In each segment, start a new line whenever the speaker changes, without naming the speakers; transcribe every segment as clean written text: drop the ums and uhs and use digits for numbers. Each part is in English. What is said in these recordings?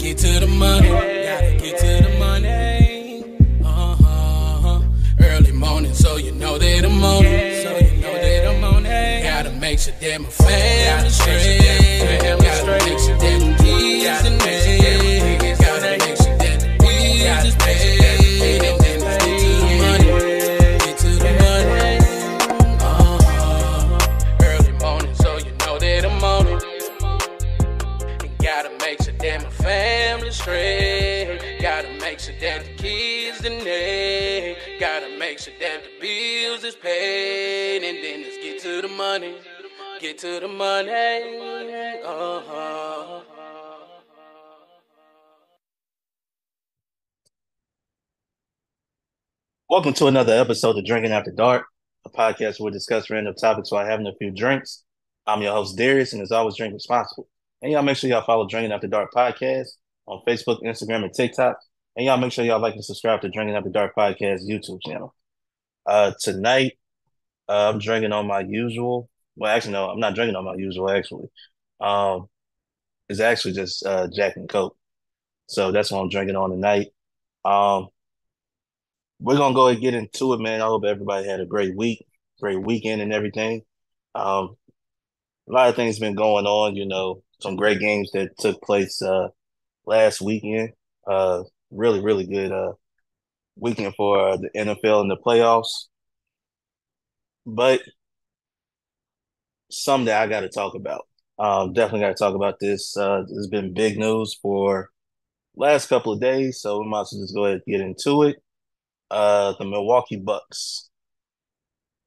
get to the money. Gotta get to the money. Early morning, so you know that I'm on it. So you know that I'm on it. Gotta make sure that my family straight. Gotta make sure that the kids in me. Gotta make sure that the bills is paid. And then let's get to the money. Get to the money. Early morning, so you know that I'm on it. And gotta make sure that my family straight. Gotta make sure that the kids in there. Gotta make sure that the bills is paid. And then let's get to the money. Get to the money.
Welcome to another episode of Drinking After Dark, a podcast where we discuss random topics while having a few drinks. I'm your host, Darius, and as always, drink responsibly. And y'all make sure y'all follow Drinking After Dark podcast on Facebook, Instagram, and TikTok. And y'all make sure y'all like and subscribe to Drinking After Dark podcast YouTube channel. Tonight, I'm drinking on my usual. Well, actually, no, I'm not drinking on my usual, actually. Um, it's actually just Jack and Coke. So that's what I'm drinking on tonight. Um, we're gonna go and get into it, man. I hope everybody had a great week, great weekend, and everything. Um, a lot of things been going on, some great games that took place last weekend. Uh, really good weekend for the NFL and the playoffs. But some that I got to talk about. Definitely got to talk about this. There's been big news for last couple of days, so we might as well just go ahead and get into it. The Milwaukee Bucks.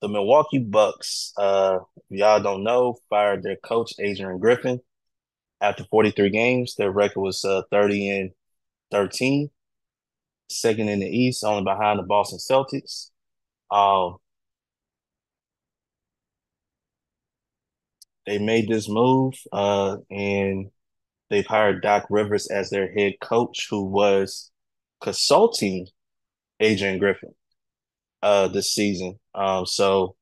The Milwaukee Bucks, if y'all don't know, fired their coach, Adrian Griffin, after 43 games. Their record was 30 and 13, second in the East, only behind the Boston Celtics. Um, they made this move, and they've hired Doc Rivers as their head coach, who was consulting Adrian Griffin this season. So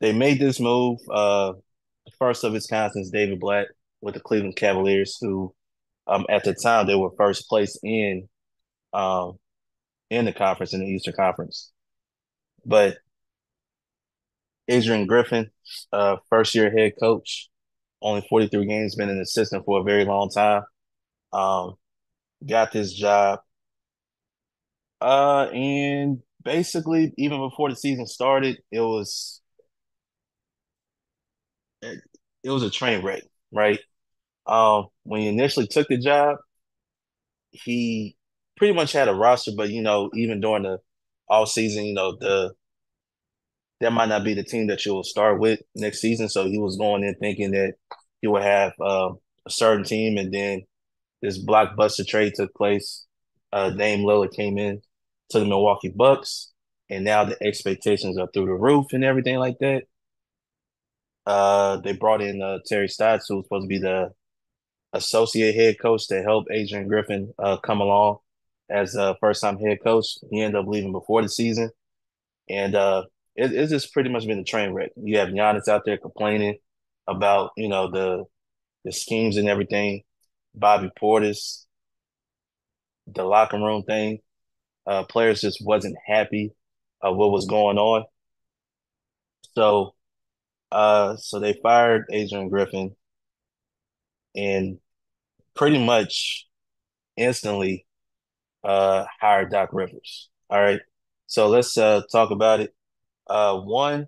they made this move. First of its kind since David Blatt with the Cleveland Cavaliers, who at the time they were first place um, in the conference, in the Eastern Conference. But Adrian Griffin, first year head coach, only 43 games, been an assistant for a very long time. Um, got this job. And basically, even before the season started, it was a train wreck, right? When he initially took the job, he pretty much had a roster, but even during the off season, that might not be the team that you'll start with next season. So he was going in thinking that he would have a certain team, and then this blockbuster trade took place. Dame Lillard came in to the Milwaukee Bucks, and now the expectations are through the roof and everything like that. They brought in Terry Stotts, who was supposed to be the associate head coach to help Adrian Griffin come along as a first-time head coach. He ended up leaving before the season, and it's just pretty much been a train wreck. You have Giannis out there complaining about the schemes and everything. Bobby Portis, the locker room thing. Players just wasn't happy what was going on. So they fired Adrian Griffin and pretty much instantly hired Doc Rivers. All right. So let's talk about it. One,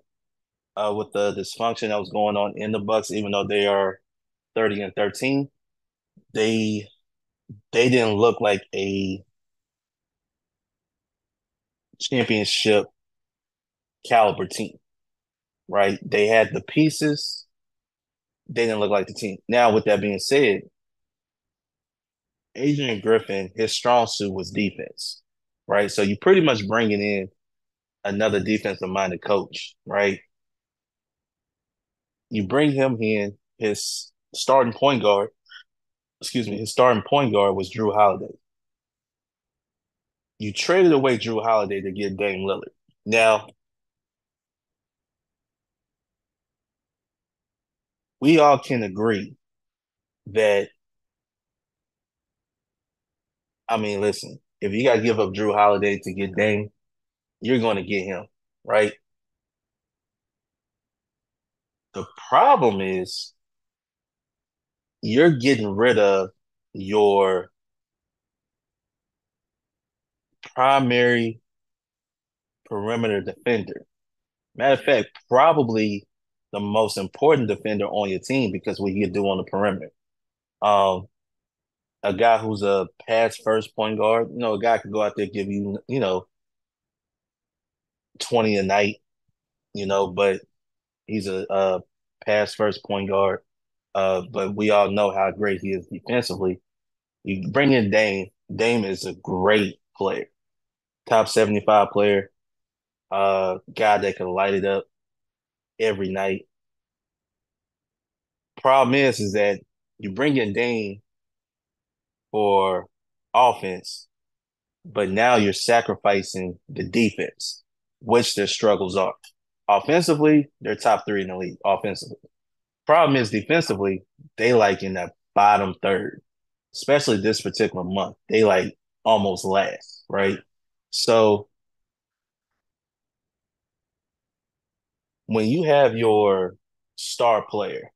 with the dysfunction that was going on in the Bucks, even though they are 30 and 13, they they didn't look like a championship caliber team, right? They had the pieces, they didn't look like the team. Now, with that being said, Adrian Griffin, his strong suit was defense, right? So you pretty much bringing in another defensive minded coach, right? You bring him in, his starting point guard, his starting point guard was Drew Holiday. You traded away Drew Holiday to get Dame Lillard. Now, we all can agree that I mean, listen, if you got to give up Drew Holiday to get Dame, you're going to get him, right? The problem is you're getting rid of your primary perimeter defender. Matter of fact, probably the most important defender on your team because what he can do on the perimeter. Um, a guy who's a pass first point guard, a guy could go out there give you, 20 a night, but he's a pass first point guard. But we all know how great he is defensively. You bring in Dame. Dame is a great player, top 75 player, guy that can light it up every night. Problem is that you bring in Dame for offense, but now you're sacrificing the defense, which their struggles are. Offensively, they're top three in the league. Offensively, problem is defensively, they like in that bottom third, especially this particular month. They like almost last, right? So when you have your star player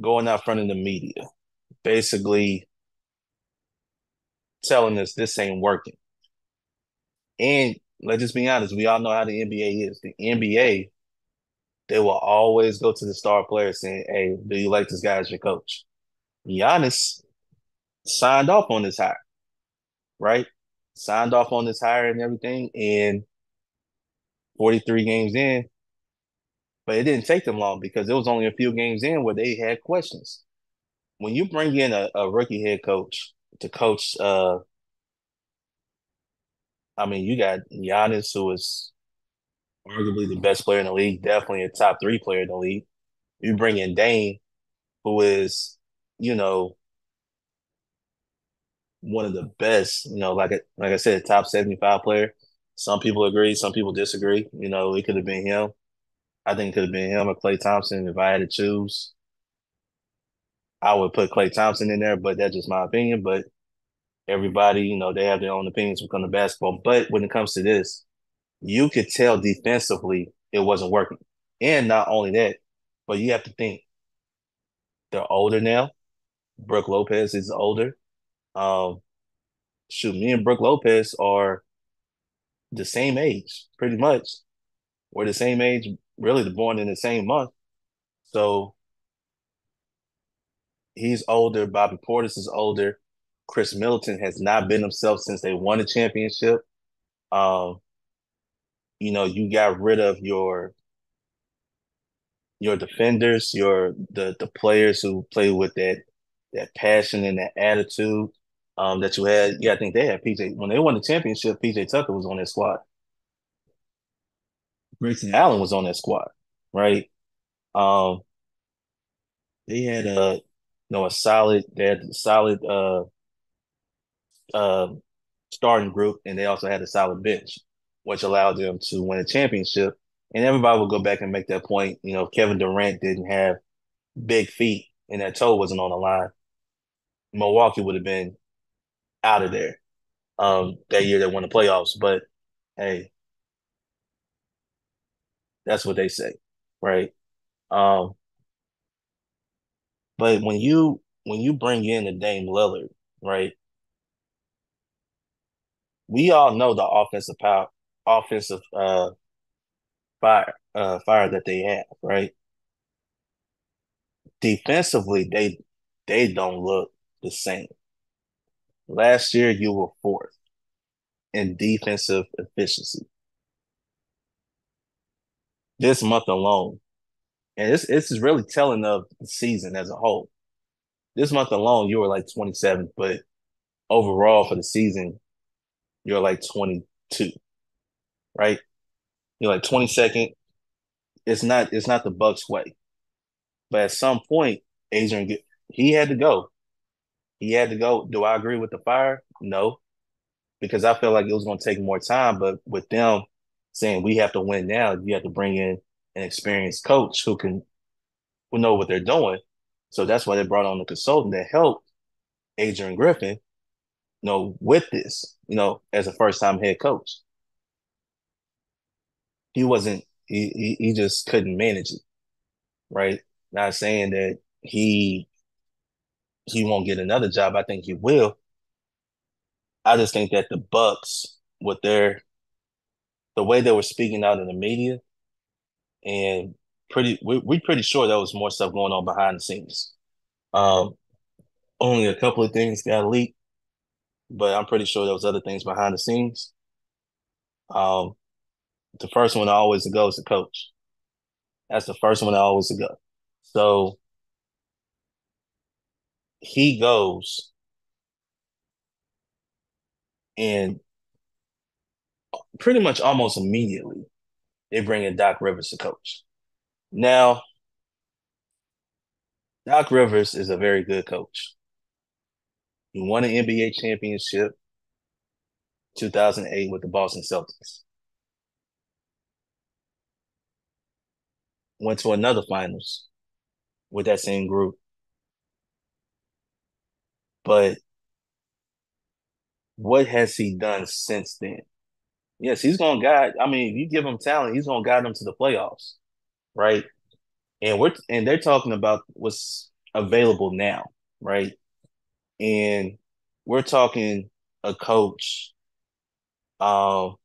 going out front of the media, basically telling us this ain't working. And let's just be honest, we all know how the NBA is. The NBA, they will always go to the star player saying, "Hey, do you like this guy as your coach?" Giannis signed off on this hire, right? Signed off on this hire and everything, and 43 games in, but it didn't take them long because it was only a few games in where they had questions. When you bring in a rookie head coach to coach, I mean, you got Giannis, who is arguably the best player in the league, definitely a top three player in the league. You bring in Dame, who is, you know, one of the best, like I said, top 75 player. Some people agree, some people disagree. It could have been him. I think it could have been him or Klay Thompson if I had to choose. I would put Klay Thompson in there, but that's just my opinion. But everybody, they have their own opinions when it comes to basketball. But when it comes to this, you could tell defensively it wasn't working. And not only that, but you have to think they're older now. Brooke Lopez is older. Um, shoot, me and Brooke Lopez are the same age, pretty much. We're the same age, really, born in the same month. So he's older. Bobby Portis is older. Chris Middleton has not been himself since they won a championship. Um, you got rid of your defenders, the players who play with that passion and that attitude that you had. Yeah, I think they had PJ when they won the championship. PJ Tucker was on that squad. Grayson Allen was on that squad, right? Um, they had a solid, they had a solid uh starting group, and they also had a solid bench, which allowed them to win a championship. And everybody will go back and make that point. Kevin Durant didn't have big feet and that toe wasn't on the line, Milwaukee would have been out of there that year they won the playoffs. But hey, that's what they say, right? Um, but when you bring in the Dame Lillard, right? We all know the offensive power, offensive fire that they have, right? Defensively, they don't look the same. Last year, you were fourth in defensive efficiency. This month alone, and this is really telling of the season as a whole. This month alone, you were like 27th, but overall for the season, you're like 22, right? You're like 22nd. It's not the Bucks way. But at some point, Adrian he had to go. He had to go. Do I agree with the fire? No, because I feel like it was going to take more time. But with them saying we have to win now, you have to bring in an experienced coach who know what they're doing. So that's why they brought on the consultant that helped Adrian Griffin. with this, as a first time head coach. He wasn't. He just couldn't manage it, right? Not saying that he won't get another job. I think he will. I just think that the Bucks, with the way they were speaking out in the media, and we pretty sure there was more stuff going on behind the scenes. Um, Only a couple of things got leaked, but I'm pretty sure there was other things behind the scenes. Um, the first one always to go is the coach. That's the first one always to go. So he goes, and pretty much almost immediately they bring in Doc Rivers to coach. Now, Doc Rivers is a very good coach. He won an NBA championship 2008 with the Boston Celtics. Went to another finals with that same group. But what has he done since then? Yes, he's going to guide. I mean, if you give him talent, he's going to guide them to the playoffs, right? And they're talking about what's available now, right? And we're talking a coach um,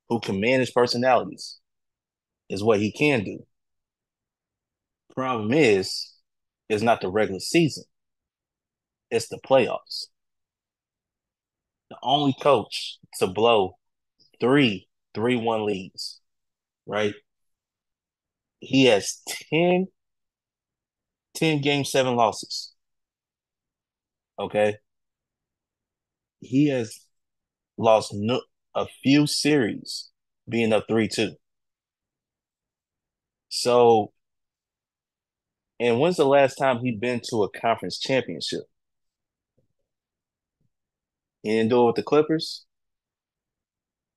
who can manage personalities is what he can do. Problem is, it's not the regular season; it's the playoffs. The only coach to blow three-one leads, right? He has 10 game 7 losses. Okay. He has lost a few series being up 3-2. So, and when's the last time he been to a conference championship? He didn't do it with the Clippers.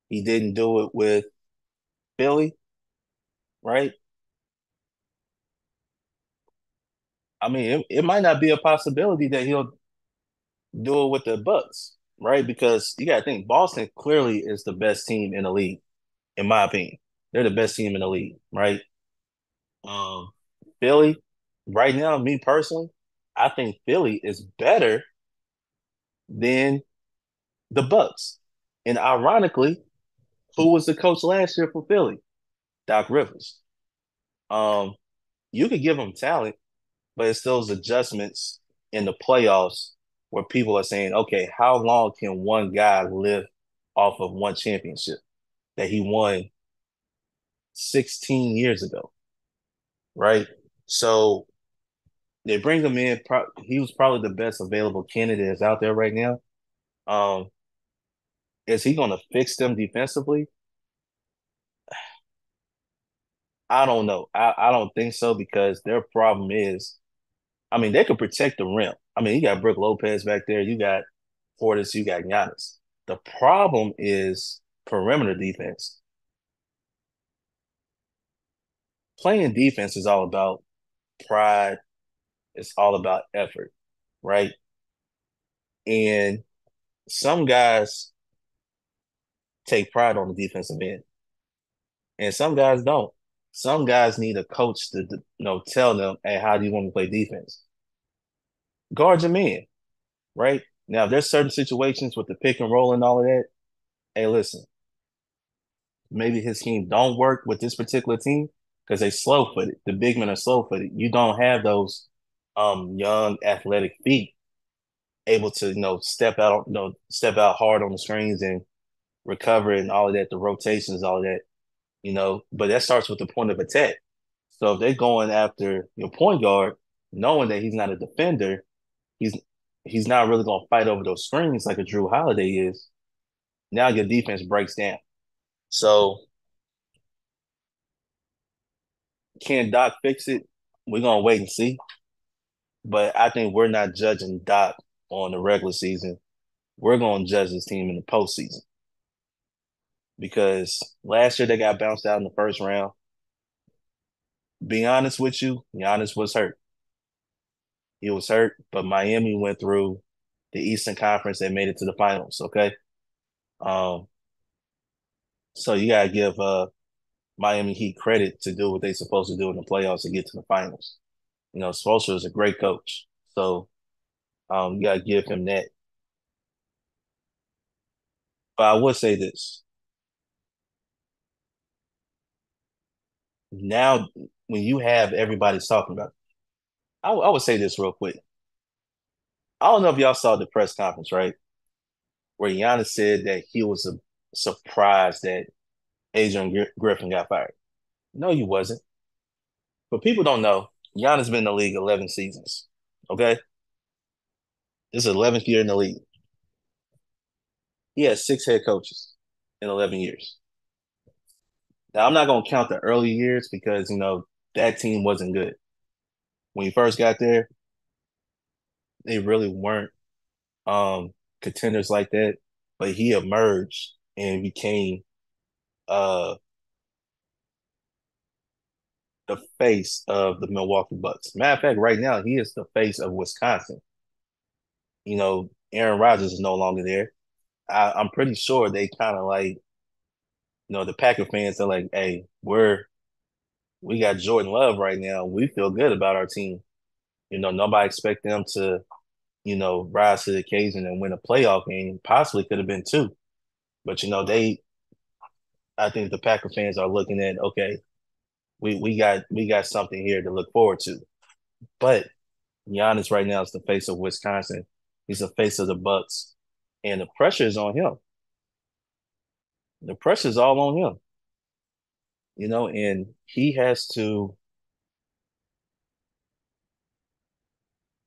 He didn't do it with Philly, right? I mean, it might not be a possibility that he'll do it with the Bucks, right? Because you got to think Boston clearly is the best team in the league, in my opinion. They're the best team in the league, right? Um, Philly, right now, me personally, I think Philly is better than the Bucks. And ironically, who was the coach last year for Philly? Doc Rivers. Um, you could give him talent, but it's those adjustments in the playoffs where people are saying, okay, how long can one guy live off of one championship that he won 16 years ago, right? So they bring him in. He was probably the best available candidate that's out there right now. Um, is he going to fix them defensively? I don't know. I don't think so because their problem is, I mean, they could protect the rim. I mean, you got Brook Lopez back there. You got Portis. You got Giannis. The problem is perimeter defense. Playing defense is all about pride. It's all about effort, right? And some guys take pride on the defensive end, and some guys don't. Some guys need a coach to tell them, "Hey, how do you want to play defense? Guard your man." Right? Now, there's certain situations with the pick and roll and all of that. Hey, listen, maybe his team don't work with this particular team because they slow footed. The big men are slow footed. You don't have those young athletic feet able to step out hard on the screens and recover and all of that, the rotations, all of that, But that starts with the point of attack. So if they're going after your point guard, knowing that he's not a defender, he's he's not really going to fight over those screens like a Drew Holiday is. Now your defense breaks down. So can Doc fix it? We're gonna wait and see. But I think we're not judging Doc on the regular season. We're gonna judge this team in the postseason. Because last year they got bounced out in the first round. Be honest with you, Giannis was hurt. He was hurt, but Miami went through the Eastern Conference that made it to the finals. Okay, um, so you gotta give Miami Heat credit to do what they're supposed to do in the playoffs to get to the finals. Spoelstra is a great coach, so you gotta give him that. But I would say this: now, when you have everybody's talking about, I would say this real quick. I don't know if y'all saw the press conference, right? Where Giannis said that he was surprised that Adrian Griffin got fired. No, he wasn't. But people don't know. Giannis been in the league 11 seasons. Okay? This is 11th year in the league. He has 6 head coaches in 11 years. Now, I'm not going to count the early years because, that team wasn't good. When he first got there, they really weren't contenders like that. But he emerged and became the face of the Milwaukee Bucks. Matter of fact, right now, he is the face of Wisconsin. Aaron Rodgers is no longer there. I'm pretty sure they kind of like, the Packer fans are like, hey, we got Jordan Love right now. We feel good about our team. Nobody expect them to, rise to the occasion and win a playoff game. Possibly could have been 2. But I think the Packer fans are looking at, okay, we got something here to look forward to. But Giannis right now is the face of Wisconsin. He's the face of the Bucks. And the pressure is on him. The pressure is all on him. And he has to.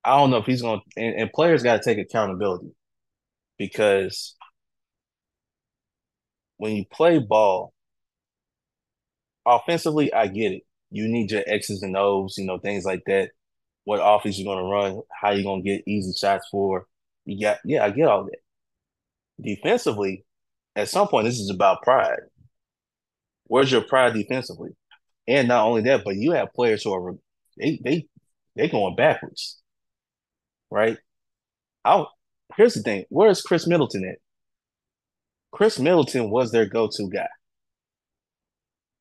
I don't know if he's going to, and players got to take accountability because when you play ball, offensively, I get it. You need your X's and O's, things like that. What offense you're going to run, how you're going to get easy shots for. I get all that. Defensively, at some point, this is about pride. Where's your pride defensively? And not only that, but you have players who are they going backwards, right? Here's the thing: where's Chris Middleton at? Chris Middleton was their go-to guy.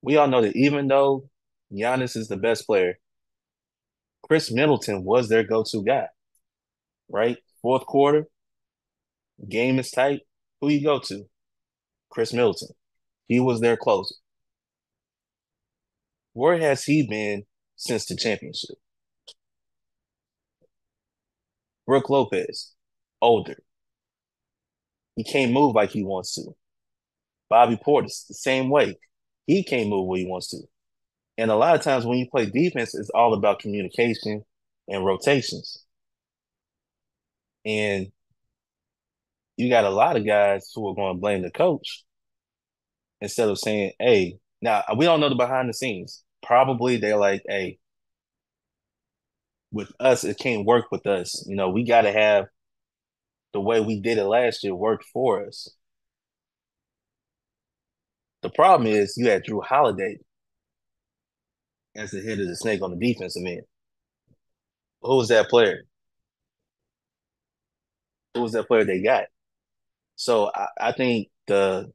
We all know that even though Giannis is the best player, Chris Middleton was their go-to guy, right? Fourth quarter, game is tight. Who you go to? Chris Middleton. He was their closer. Where has he been since the championship? Brook Lopez, older. He can't move like he wants to. Bobby Portis, the same way. He can't move where he wants to. And a lot of times when you play defense, it's all about communication and rotations. And you got a lot of guys who are going to blame the coach instead of saying, hey, now we don't know the behind the scenes. Probably they're like, hey, with us, it can't work with us. We got to have the way we did it last year work for us. The problem is you had Jrue Holiday as the head of the snake on the defensive end. Who was that player? Who was that player they got? So I think the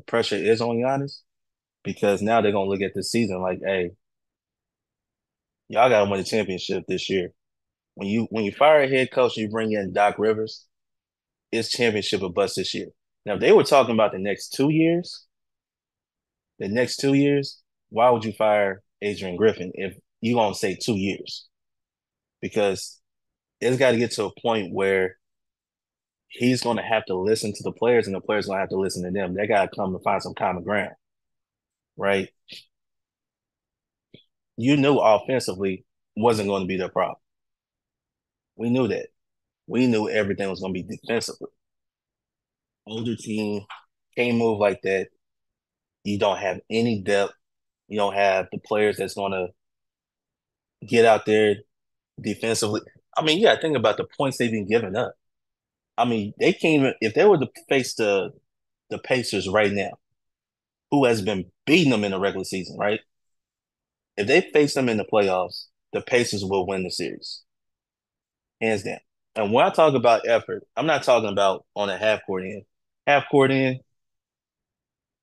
pressure is on Giannis because now they're gonna look at this season like, hey, y'all gotta win the championship this year. When you fire a head coach, you bring in Doc Rivers, it's championship or bust this year. Now, if they were talking about the next 2 years, why would you fire Adrian Griffin if you gonna say 2 years? Because it's got to get to a point where he's going to have to listen to the players and the players going to have to listen to them. They got to come to find some common ground, right? You knew offensively wasn't going to be their problem. We knew that. We knew everything was going to be defensively. Older team can't move like that. You don't have any depth. You don't have the players that's going to get out there defensively. I mean, yeah, think about the points they've been giving up. I mean, they can't even, if they were to face the Pacers right now, who has been beating them in the regular season, right? If they face them in the playoffs, the Pacers will win the series. Hands down. And when I talk about effort, I'm not talking about on a half court end. Half court end,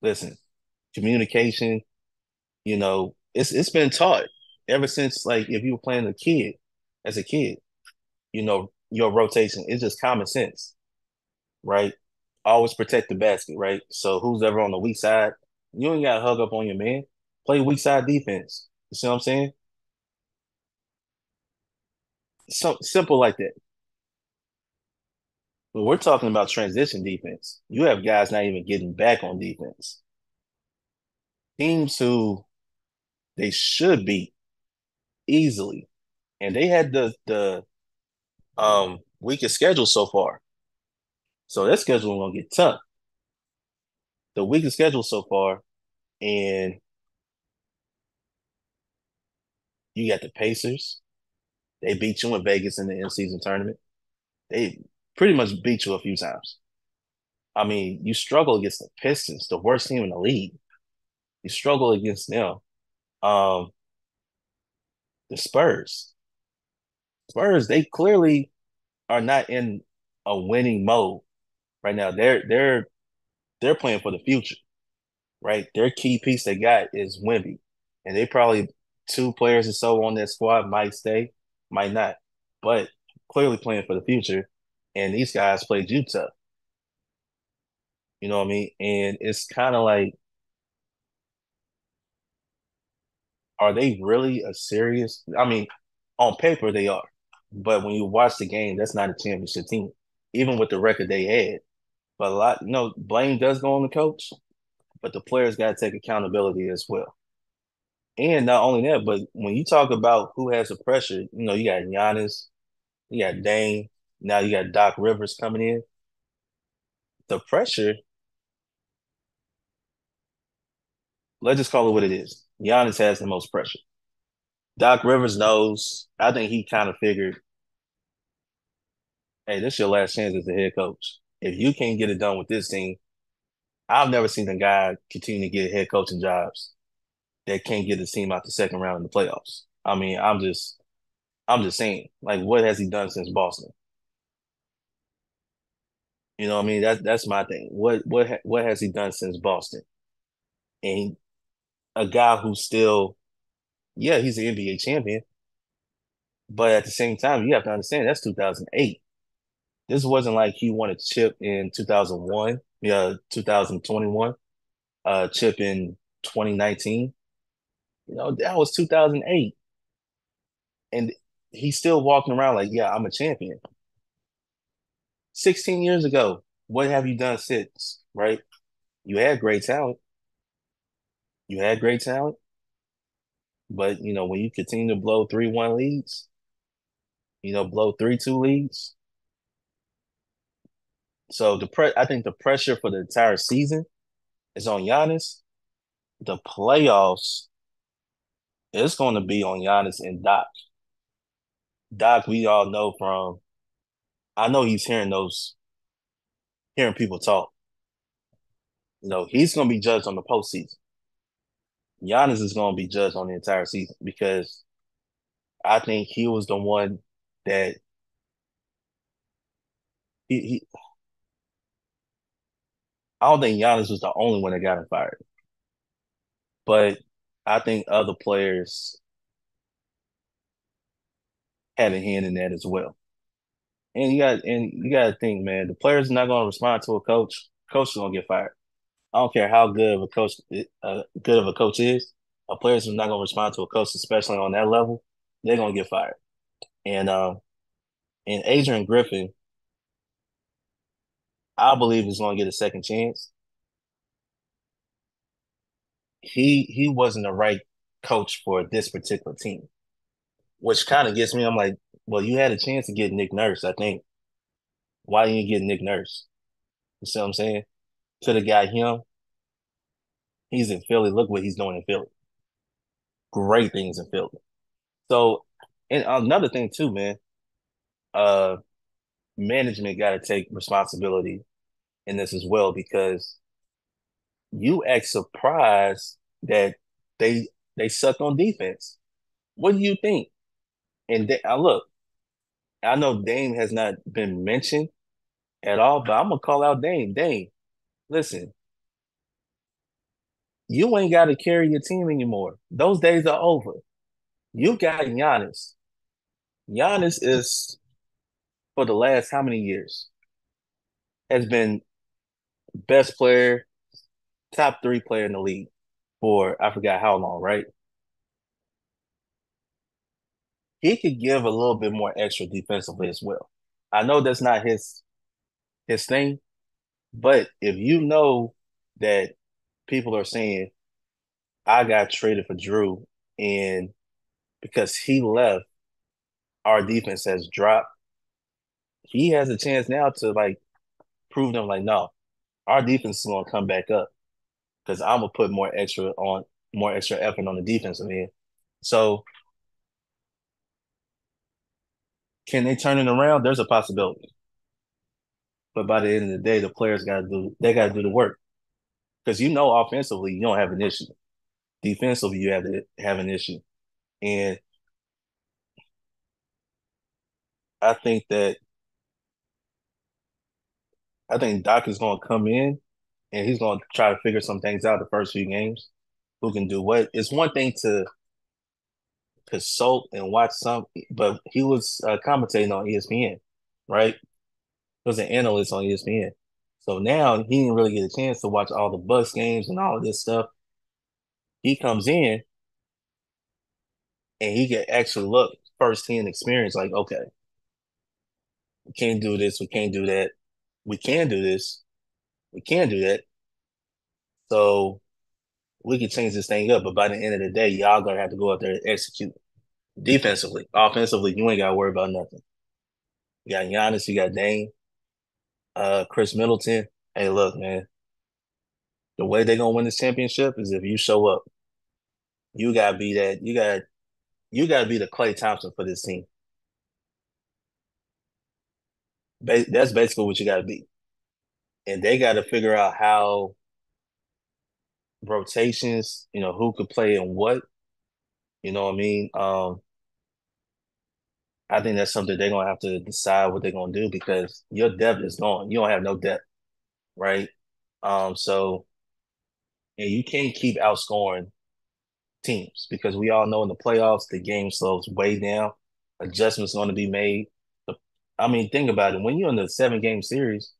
listen, communication, it's been taught ever since like if you were playing as a kid, your rotation. It's just common sense, right? Always protect the basket, right? So who's ever on the weak side, you ain't gotta hug up on your man. Play weak side defense. You see what I'm saying? So simple like that. But we're talking about transition defense. You have guys not even getting back on defense. Teams who they should beat easily. And they had the weakest schedule so far. So their schedule is gonna get tough. The weakest schedule so far, and you got the Pacers. They beat you in Vegas in the in-season tournament. They pretty much beat you a few times. I mean, you struggle against the Pistons, the worst team in the league. You struggle against them. Um, the Spurs. Spurs, they clearly are not in a winning mode right now. They're playing for the future, right? Their key piece they got is Wemby, and they probably two players or so on that squad might stay, might not, but clearly playing for the future. And these guys played Utah. You know what I mean? And it's kind of like, are they really a serious? I mean, on paper they are, but when you watch the game, that's not a championship team, even with the record they had. But a lot, blame does go on the coach, but the players got to take accountability as well. And not only that, but when you talk about who has the pressure, you got Giannis, you got Dame, now you got Doc Rivers coming in. The pressure, let's just call it what it is. Giannis has the most pressure. Doc Rivers knows. I think he kind of figured, hey, this is your last chance as the head coach. If you can't get it done with this team, I've never seen a guy continue to get head coaching jobs that can't get his team out the second round in the playoffs. I mean, I'm just saying, like, what has he done since Boston? You know what I mean? That's my thing. What has he done since Boston? And a guy who's still, yeah, he's an NBA champion, but at the same time, you have to understand that's 2008. This wasn't like he won a chip in 2001, yeah, 2021, chip in 2019. That was 2008, and he's still walking around like, yeah, I'm a champion. 16 years ago, what have you done since? Right? You had great talent. You had great talent. But when you continue to blow 3-1 leads, blow 3-2 leads. So I think the pressure for the entire season is on Giannis. The playoffs is going to be on Giannis and Doc. Doc, we all know from I know he's hearing people talk. He's going to be judged on the postseason. Giannis is going to be judged on the entire season because I think he was the one that he I don't think Giannis was the only one that got him fired. But I think other players had a hand in that as well. And you got to think, man, the players are not going to respond to a coach. Coach is going to get fired. I don't care how good of a coach is. A players are not going to respond to a coach, especially on that level. They're going to get fired. And Adrian Griffin, I believe is going to get a second chance. He wasn't the right coach for this particular team, which kind of gets me. I'm like, well, you had a chance to get Nick Nurse. I think why didn't you get Nick Nurse? You see what I'm saying? Could have got him. He's in Philly. Look what he's doing in Philly. Great things in Philly. So, and another thing too, man. Uh, Management got to take responsibility in this as well because you act surprised that they sucked on defense. What do you think? And look, I know Dame has not been mentioned at all, but I'm gonna call out Dame. Dame, listen, you ain't got to carry your team anymore. Those days are over. You got Giannis. Giannis is for the last how many years has been best player, top three player in the league for I forgot how long, right? He could give a little bit more extra defensively as well. I know that's not his thing, but if you know that people are saying I got traded for Drew and because he left, our defense has dropped. He has a chance now to like prove them like, no, our defense is gonna come back up because I'm gonna put more extra effort on the defensive end. So can they turn it around? There's a possibility. But by the end of the day, the players gotta do the work. Because you know offensively you don't have an issue. Defensively you have an issue. And I think that I think Doc is gonna come in and he's gonna try to figure some things out the first few games. Who can do what? It's one thing to consult and watch some, but he was commentating on ESPN, right? He was an analyst on ESPN. So now he didn't really get a chance to watch all the Bucks games and all of this stuff. He comes in and he can actually look firsthand experience like, okay, we can't do this, we can't do that. We can do this, we can do that. So we can change this thing up. But by the end of the day, y'all gonna have to go out there and execute defensively. Offensively, you ain't gotta worry about nothing. You got Giannis, you got Dame, Chris Middleton. Hey, look, man, the way they're gonna win this championship is if you show up. You gotta be that. You gotta be the Klay Thompson for this team. That's basically what you gotta be. And they got to figure out how rotations, who could play and what. You know what I mean? I think that's something they're gonna have to decide what they're gonna do because your depth is gone. You don't have no depth, right? So and you can't keep outscoring teams because we all know in the playoffs the game slows way down. Adjustments going to be made. I mean, think about it. When you're in the 7 game series,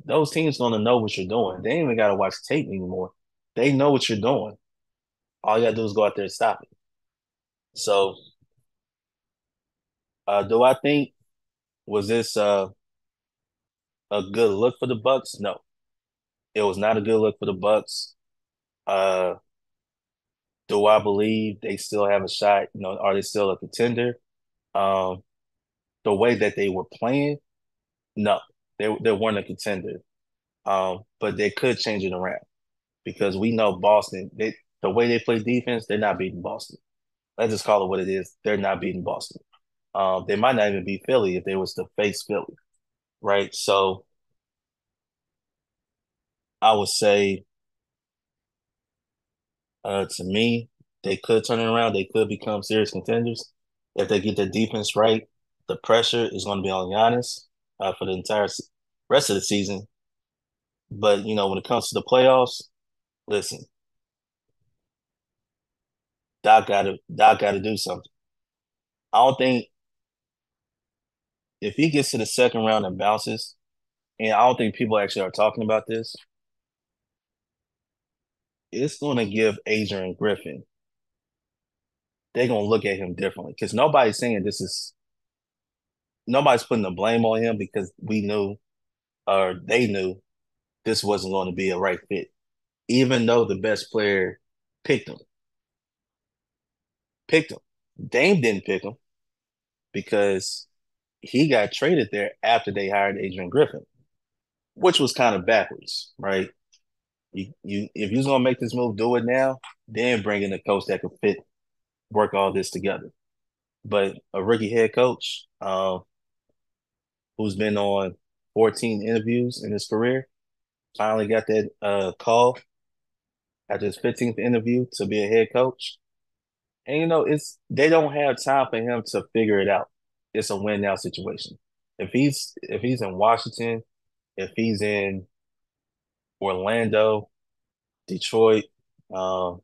those teams going to know what you're doing. They ain't even got to watch tape anymore. They know what you're doing. All you got to do is go out there and stop it. So, do I think was this a good look for the Bucks? No, it was not a good look for the Bucks. Uh, do I believe they still have a shot? Are they still a contender? Um, the way that they were playing, no, they weren't a contender. But they could change it around because we know Boston. The way they play defense, they're not beating Boston. Let's just call it what it is. They're not beating Boston. They might not even beat Philly if they was to face Philly, right? So I would say, to me, they could turn it around. They could become serious contenders if they get their defense right. The pressure is going to be on Giannis for the entire rest of the season. But when it comes to the playoffs, listen, Doc got to do something. I don't think if he gets to the second round and bounces, and I don't think people actually are talking about this, it's going to give Adrian Griffin. They're going to look at him differently because nobody's putting the blame on him because we knew or they knew this wasn't going to be a right fit, even though the best player picked him. Picked him. Dame didn't pick him because he got traded there after they hired Adrian Griffin, which was kind of backwards, right? You if you're gonna make this move, do it now. Then bring in a coach that could work all this together. But a rookie head coach who's been on 14 interviews in his career finally got that call at his 15th interview to be a head coach. And it's they don't have time for him to figure it out. it's a win now situation. If he's in Washington, if he's in Orlando, Detroit, um,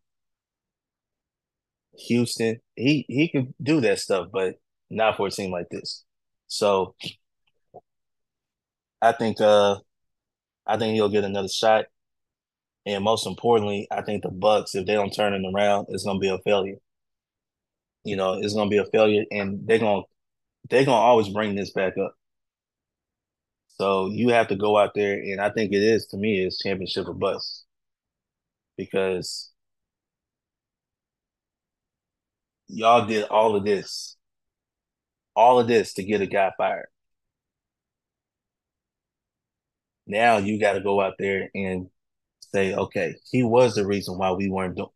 Houston, he can do that stuff, but not for a team like this. So I think I think he'll get another shot. And most importantly, I think the Bucks, if they don't turn it around, it's gonna be a failure. It's gonna be a failure, and they're gonna always bring this back up. So you have to go out there, and I think it is to me is championship or bust because y'all did all of this to get a guy fired. Now you got to go out there and say, okay, he was the reason why we weren't doing.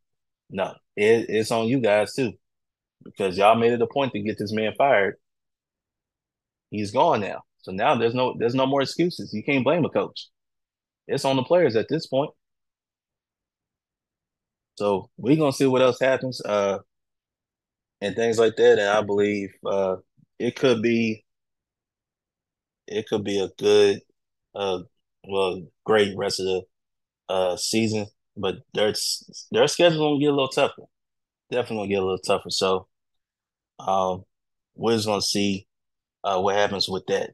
No, it's on you guys too because y'all made it a point to get this man fired. He's gone now, so now there's no more excuses. You can't blame a coach. It's on the players at this point. So we're gonna see what else happens, and things like that. And I believe it could be it could be a good, uh, well, great rest of the season. But their schedule gonna get a little tougher. Definitely gonna get a little tougher. So um, we're just gonna see what happens with that.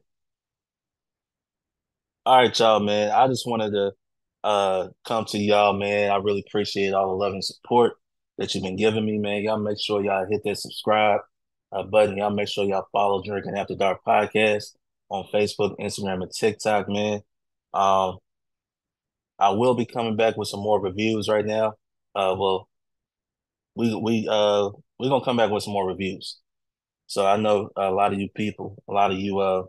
All right, y'all, man. I just wanted to come to y'all, man. I really appreciate all the love and support that you've been giving me, man. Y'all make sure y'all hit that subscribe button. Y'all make sure y'all follow Drinking After Dark Podcast on Facebook, Instagram, and TikTok, man. Um, I will be coming back with some more reviews right now. Well, we're gonna come back with some more reviews. So I know a lot of you people, a lot of you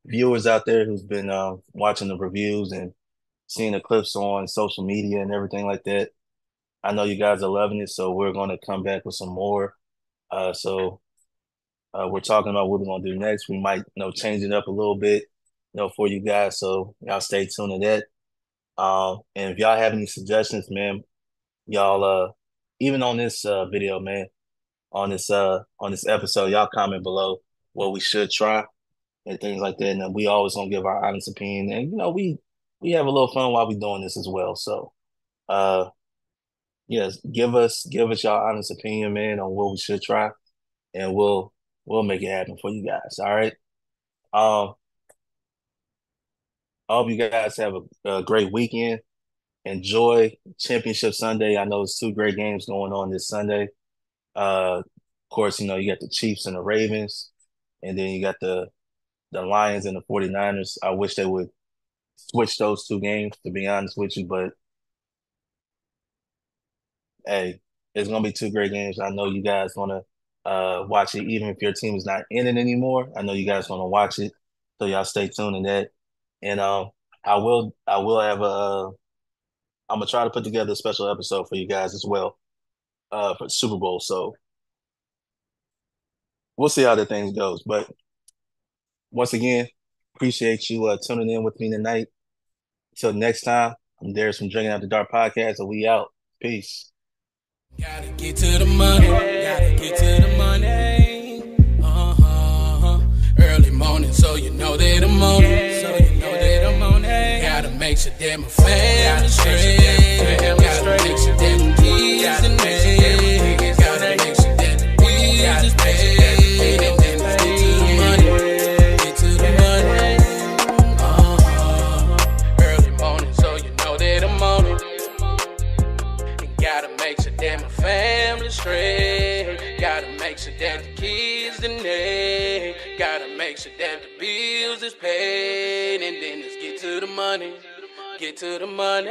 viewers out there who's been watching the reviews and seeing the clips on social media and everything like that. I know you guys are loving it, so we're going to come back with some more. So we're talking about what we're going to do next. We might, change it up a little bit, for you guys. So y'all stay tuned to that. And if y'all have any suggestions, man, y'all, even on this video, man, on this episode, y'all comment below what we should try and things like that. And we always gonna give our honest opinion. And we have a little fun while we doing this as well. So yes, give us y'all honest opinion, man, on what we should try, and we'll make it happen for you guys. All right. Um, I hope you guys have a great weekend. Enjoy Championship Sunday. I know it's two great games going on this Sunday. Of course, you got the Chiefs and the Ravens, and then you got the Lions and the 49ers. I wish they would switch those two games, to be honest with you, but hey, it's gonna be two great games. I know you guys gonna watch it, even if your team is not in it anymore. I know you guys gonna watch it, so y'all stay tuned in that. And I will have I'm gonna try to put together a special episode for you guys as well for Super Bowl. So we'll see how the things goes. But once again, appreciate you tuning in with me tonight. Until next time, I'm Darius from Drinking Out the Dark Podcast, and we out. Peace.
Gotta get to the money. Gotta get to the money. Early morning, so you know that I'm on it. So you know that I'm on it. Gotta make sure that my family's straight. Gotta make sure that my kids and me. Gotta make sure that the bills is paid. And then let's get to the money. Get to the money. Early morning, so you know that I'm on it. And gotta make sure that my family's straight. Gotta make sure that the kids and they. Gotta make sure that the bills is paid. And then let's get to the money. Get to the money.